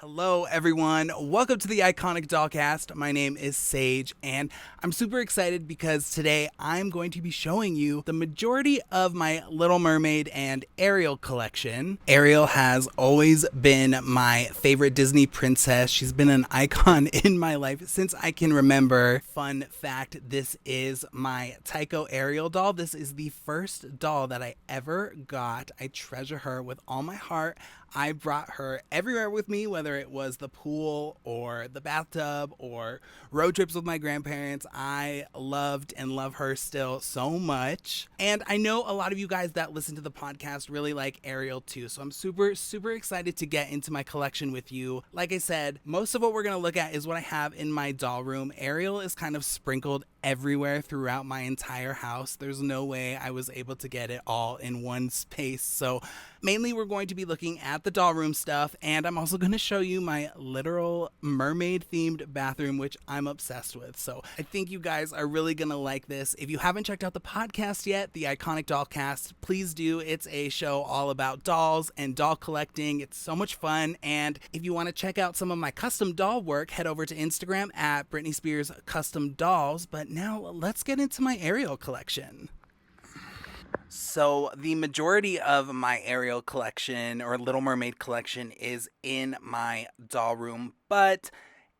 Hello, everyone. Welcome to the Iconic Dollcast. My name is Sage, and I'm super excited because today I'm going to be showing you the majority of my Little Mermaid and Ariel collection. Ariel has always been my favorite Disney princess. She's been an icon in my life since I can remember. Fun fact, this is my Tycho Ariel doll. This is the first doll that I ever got. I treasure her with all my heart. I brought her everywhere with me, whether it was the pool or the bathtub or road trips with my grandparents. I loved and love her still so much. And I know a lot of you guys that listen to the podcast really like Ariel too. So I'm super excited to get into my collection with you. Like I said, most of what we're going to look at is what I have in my doll room. Ariel is kind of sprinkled everywhere throughout my entire house. There's no way I was able to get it all in one space. So mainly we're going to be looking at the doll room stuff, and I'm also going to show you my literal mermaid themed bathroom, which I'm obsessed with. So I think you guys are really going to like this. If you haven't checked out the podcast yet, the Iconic Dollcast, please do. It's a show all about dolls and doll collecting. It's so much fun. And if you want to check out some of my custom doll work, head over to Instagram at Britney Spears Custom Dolls. But now let's get into my Ariel collection. So the majority of my Ariel collection or Little Mermaid collection is in my doll room, but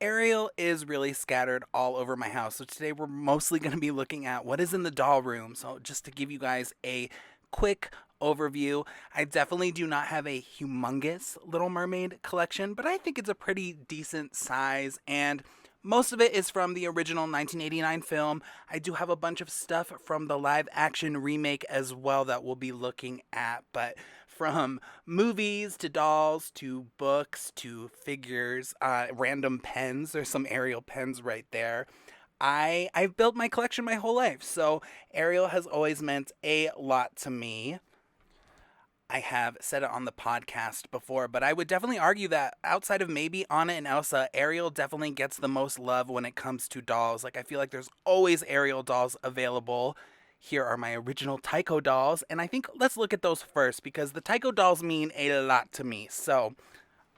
Ariel is really scattered all over my house. So today we're mostly going to be looking at what is in the doll room. So just to give you guys a quick overview, I definitely do not have a humongous Little Mermaid collection, but I think it's a pretty decent size, and most of it is from the original 1989 film. I do have a bunch of stuff from the live action remake as well that we'll be looking at, but from movies to dolls to books to figures, random pens. There's some Ariel pens right there. I've built my collection my whole life, so Ariel has always meant a lot to me. I have said it on the podcast before, but I would definitely argue that outside of maybe Anna and Elsa, Ariel definitely gets the most love when it comes to dolls. Like, I feel like there's always Ariel dolls available. Here are my original Tycho dolls, and I think let's look at those first because the Tycho dolls mean a lot to me. So,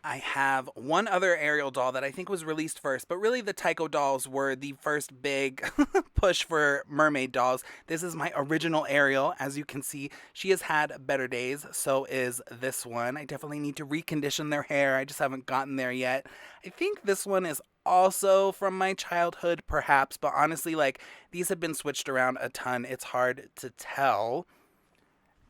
I have one other Ariel doll that I think was released first, but really the Tycho dolls were the first big push for mermaid dolls. This is my original Ariel. As you can see, she has had better days. So is this one. I definitely need to recondition their hair. I just haven't gotten there yet. I think this one is also from my childhood, perhaps, but honestly, like, these have been switched around a ton. It's hard to tell.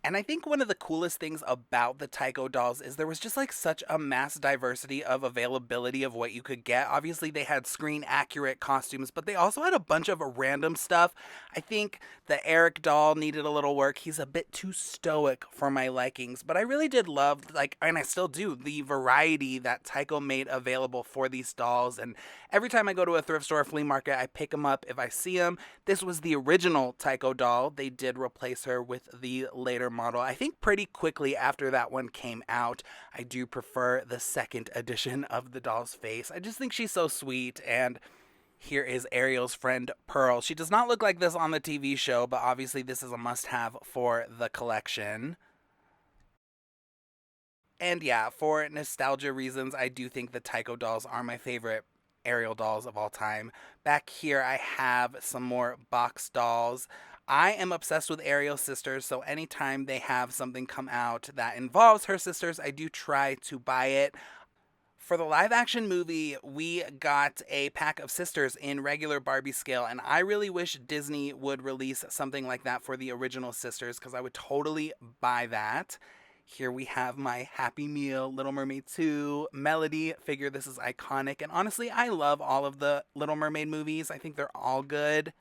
And I think one of the coolest things about the Tycho dolls is there was just like such a mass diversity of availability of what you could get. Obviously, they had screen accurate costumes, but they also had a bunch of random stuff. I think the Eric doll needed a little work. He's a bit too stoic for my likings, but I really did love, like, and I still do, the variety that Tycho made available for these dolls. And every time I go to a thrift store or flea market, I pick them up if I see them. This was the original Tycho doll. They did replace her with the later model. I think pretty quickly after that one came out. I do prefer the second edition of the doll's face. I just think she's so sweet. And here is Ariel's friend Pearl. She does not look like this on the TV show, but obviously this is a must-have for the collection. And yeah, for nostalgia reasons, I do think the Tycho dolls are my favorite Ariel dolls of all time. Back here, I have some more box dolls. I am obsessed with Ariel's sisters, so anytime they have something come out that involves her sisters, I do try to buy it. For the live action movie, we got a pack of sisters in regular Barbie scale, and I really wish Disney would release something like that for the original sisters because I would totally buy that. Here we have my Happy Meal Little Mermaid 2 Melody figure. This is iconic, and honestly, I love all of the Little Mermaid movies. I think they're all good.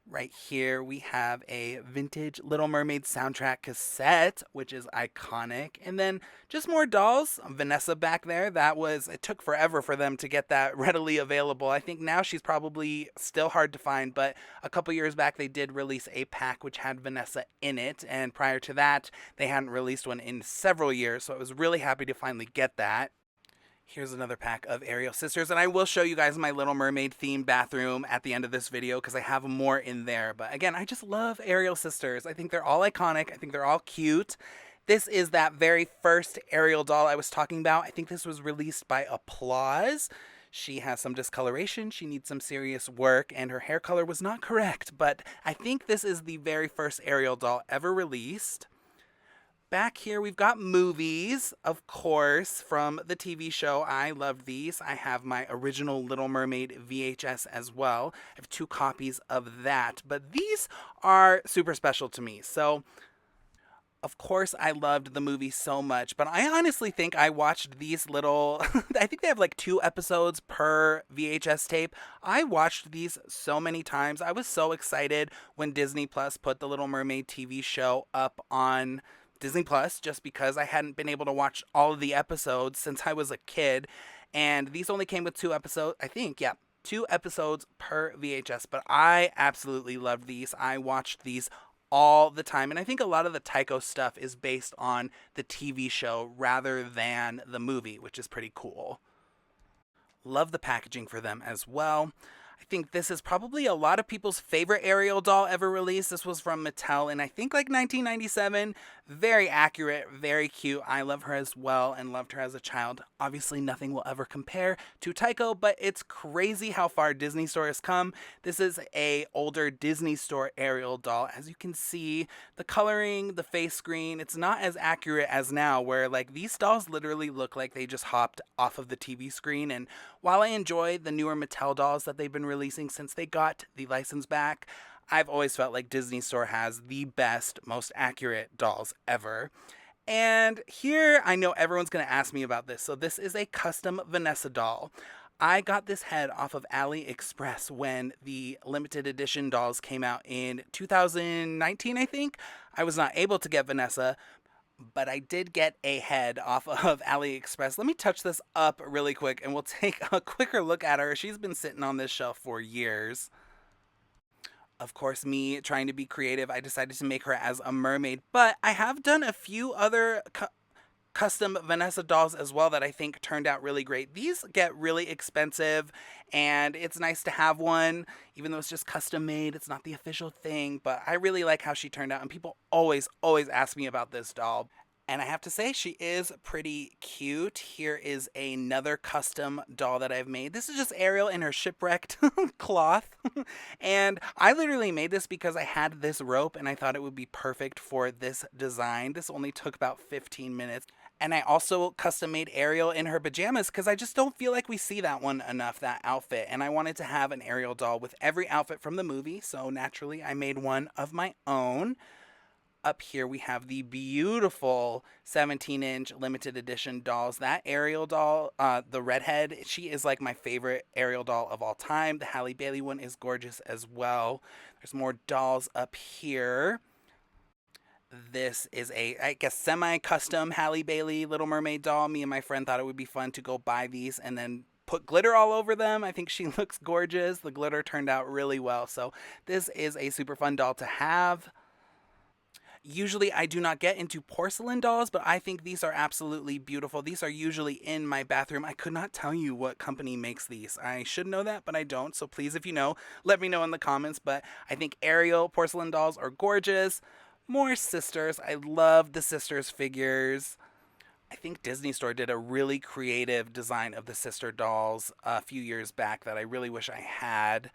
Right here we have a vintage Little Mermaid soundtrack cassette, which is iconic. And then just more dolls. Vanessa back there, it took forever for them to get that readily available. I think now she's probably still hard to find, but a couple years back they did release a pack which had Vanessa in it. And prior to that, they hadn't released one in several years, so I was really happy to finally get that. Here's another pack of Ariel sisters, and I will show you guys my Little Mermaid themed bathroom at the end of this video because I have more in there. But again, I just love Ariel sisters. I think they're all iconic. I think they're all cute. This is that very first Ariel doll I was talking about. I think this was released by Applause. She has some discoloration. She needs some serious work, and her hair color was not correct. But I think this is the very first Ariel doll ever released. Back here, we've got movies, of course, from the TV show. I love these. I have my original Little Mermaid VHS as well. I have 2 copies of that. But these are super special to me. So of course, I loved the movie so much, but I honestly think I watched these little. I think they have like 2 episodes per VHS tape. I watched these so many times. I was so excited when Disney Plus put the Little Mermaid TV show up on Disney Plus just because I hadn't been able to watch all of the episodes since I was a kid. And these only came with 2 episodes, I think, yeah. 2 episodes per VHS, but I absolutely loved these. I watched these all the time. And I think a lot of the Tycho stuff is based on the TV show rather than the movie, which is pretty cool. Love the packaging for them as well. I think this is probably a lot of people's favorite Ariel doll ever released. This was from Mattel in I think like 1997. Very accurate, very cute. I love her as well and loved her as a child. Obviously nothing will ever compare to Tycho, but it's crazy how far Disney Store has come. This is a older Disney Store Ariel doll. As you can see, the coloring, the face screen, it's not as accurate as now where like these dolls literally look like they just hopped off of the TV screen. And while I enjoy the newer Mattel dolls that they've been releasing since they got the license back, I've always felt like Disney Store has the best, most accurate dolls ever. And here, I know everyone's going to ask me about this. So this is a custom Vanessa doll. I got this head off of AliExpress when the limited edition dolls came out in 2019, I think. I was not able to get Vanessa, but I did get a head off of AliExpress. Let me touch this up really quick and we'll take a quicker look at her. She's been sitting on this shelf for years. Of course, me trying to be creative, I decided to make her as a mermaid, but I have done a few other custom Vanessa dolls as well that I think turned out really great. These get really expensive and it's nice to have one, even though it's just custom made. It's not the official thing, but I really like how she turned out and people always ask me about this doll. And I have to say, she is pretty cute. Here is another custom doll that I've made. This is just Ariel in her shipwrecked cloth. And I literally made this because I had this rope and I thought it would be perfect for this design. This only took about 15 minutes. And I also custom made Ariel in her pajamas because I just don't feel like we see that one enough, that outfit. And I wanted to have an Ariel doll with every outfit from the movie. So naturally, I made one of my own. Up here we have the beautiful 17-inch limited edition dolls. That Ariel doll, the redhead, she is like my favorite Ariel doll of all time. The Halle Bailey one is gorgeous as well. There's more dolls up here. This is a, I guess, semi-custom Halle Bailey Little Mermaid doll. Me and my friend thought it would be fun to go buy these and then put glitter all over them. I think she looks gorgeous. The glitter turned out really well. So this is a super fun doll to have. Usually I do not get into porcelain dolls, but I think these are absolutely beautiful. These are usually in my bathroom. I could not tell you what company makes these. I should know that, but I don't. So please, if you know, let me know in the comments. But I think Ariel porcelain dolls are gorgeous. More sisters. I love the sisters figures. I think Disney Store did a really creative design of the sister dolls a few years back that I really wish I had.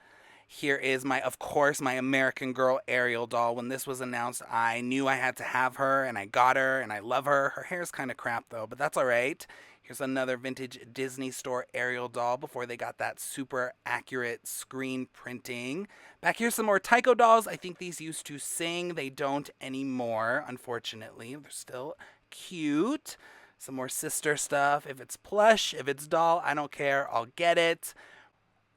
Here is of course, my American Girl Ariel doll. When this was announced, I knew I had to have her, and I got her, and I love her. Her hair's kind of crap, though, but that's all right. Here's another vintage Disney Store Ariel doll before they got that super accurate screen printing. Back here's some more Tycho dolls. I think these used to sing. They don't anymore, unfortunately. They're still cute. Some more sister stuff. If it's plush, if it's doll, I don't care. I'll get it.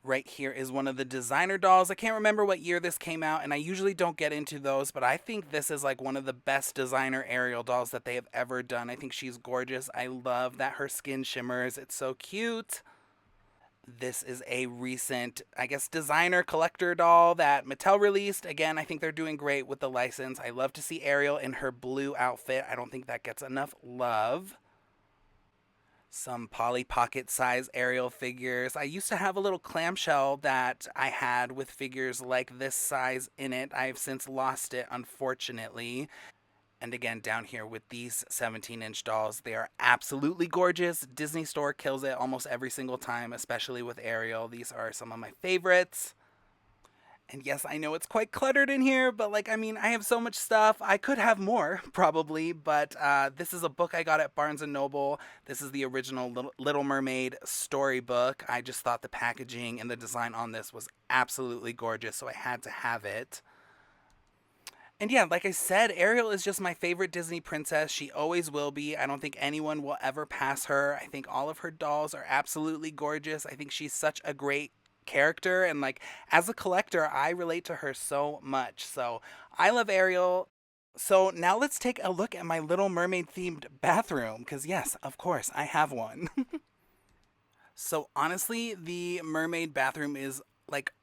Right here is one of the designer dolls. I can't remember what year this came out, and I usually don't get into those, but I think this is like one of the best designer Ariel dolls that they have ever done. I think she's gorgeous. I love that her skin shimmers. It's so cute. This is a recent, I guess, designer collector doll that Mattel released. Again, I think they're doing great with the license. I love to see Ariel in her blue outfit. I don't think that gets enough love. Some Polly Pocket size Ariel figures. I used to have a little clamshell that I had with figures like this size in it. I've since lost it, unfortunately. And again, down here with these 17-inch dolls, they are absolutely gorgeous. Disney Store kills it almost every single time, especially with Ariel. These are some of my favorites. And yes, I know it's quite cluttered in here, but I have so much stuff. I could have more, probably, but this is a book I got at Barnes& Noble. This is the original Little Mermaid storybook. I just thought the packaging and the design on this was absolutely gorgeous, so I had to have it. And yeah, like I said, Ariel is just my favorite Disney princess. She always will be. I don't think anyone will ever pass her. I think all of her dolls are absolutely gorgeous. I think she's such a great character, and as a collector, I relate to her so much. So I love Ariel. So now let's take a look at my Little Mermaid themed bathroom, because yes, of course, I have one. So honestly, the mermaid bathroom is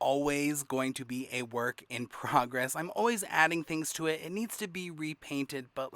always going to be a work in progress. I'm always adding things to it. It needs to be repainted, but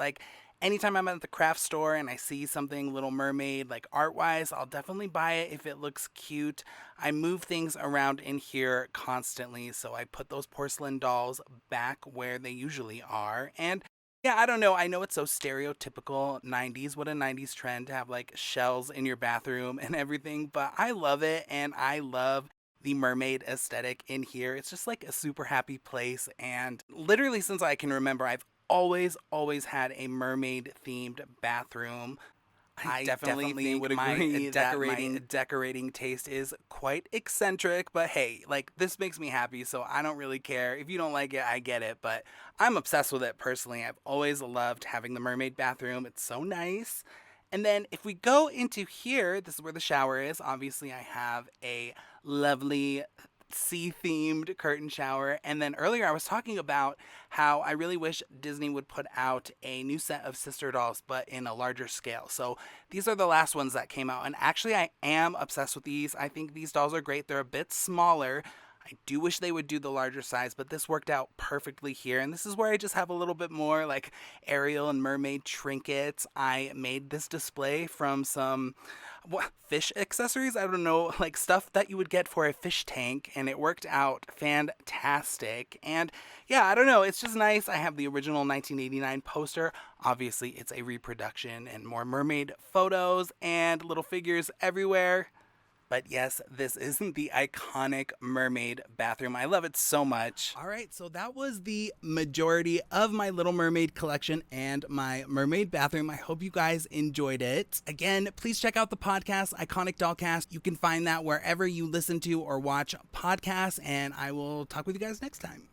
anytime I'm at the craft store and I see something Little Mermaid, art wise, I'll definitely buy it if it looks cute. I move things around in here constantly, so I put those porcelain dolls back where they usually are. And yeah, I don't know. I know it's so stereotypical 90s. What a 90s trend to have shells in your bathroom and everything, but I love it, and I love the mermaid aesthetic in here. It's just a super happy place, and literally since I can remember, I've always had a mermaid themed bathroom. I definitely think would agree that my decorating taste is quite eccentric, but hey, this makes me happy, so I don't really care. If you don't like it, I get it, but I'm obsessed with it personally. I've always loved having the mermaid bathroom. It's so nice. And then if we go into here, this is where the shower is. Obviously, I have a lovely sea-themed curtain shower. And then earlier I was talking about how I really wish Disney would put out a new set of sister dolls, but in a larger scale. So these are the last ones that came out. And actually, I am obsessed with these. I think these dolls are great. They're a bit smaller. I do wish they would do the larger size, but this worked out perfectly here. And this is where I just have a little bit more Ariel and mermaid trinkets. I made this display from some fish accessories. I don't know, stuff that you would get for a fish tank, and it worked out fantastic. And yeah, I don't know, it's just nice. I have the original 1989 poster. Obviously, it's a reproduction, and more mermaid photos and little figures everywhere. But yes, this isn't the iconic mermaid bathroom. I love it so much. All right, so that was the majority of my Little Mermaid collection and my mermaid bathroom. I hope you guys enjoyed it. Again, please check out the podcast, Iconic Dollcast. You can find that wherever you listen to or watch podcasts, and I will talk with you guys next time.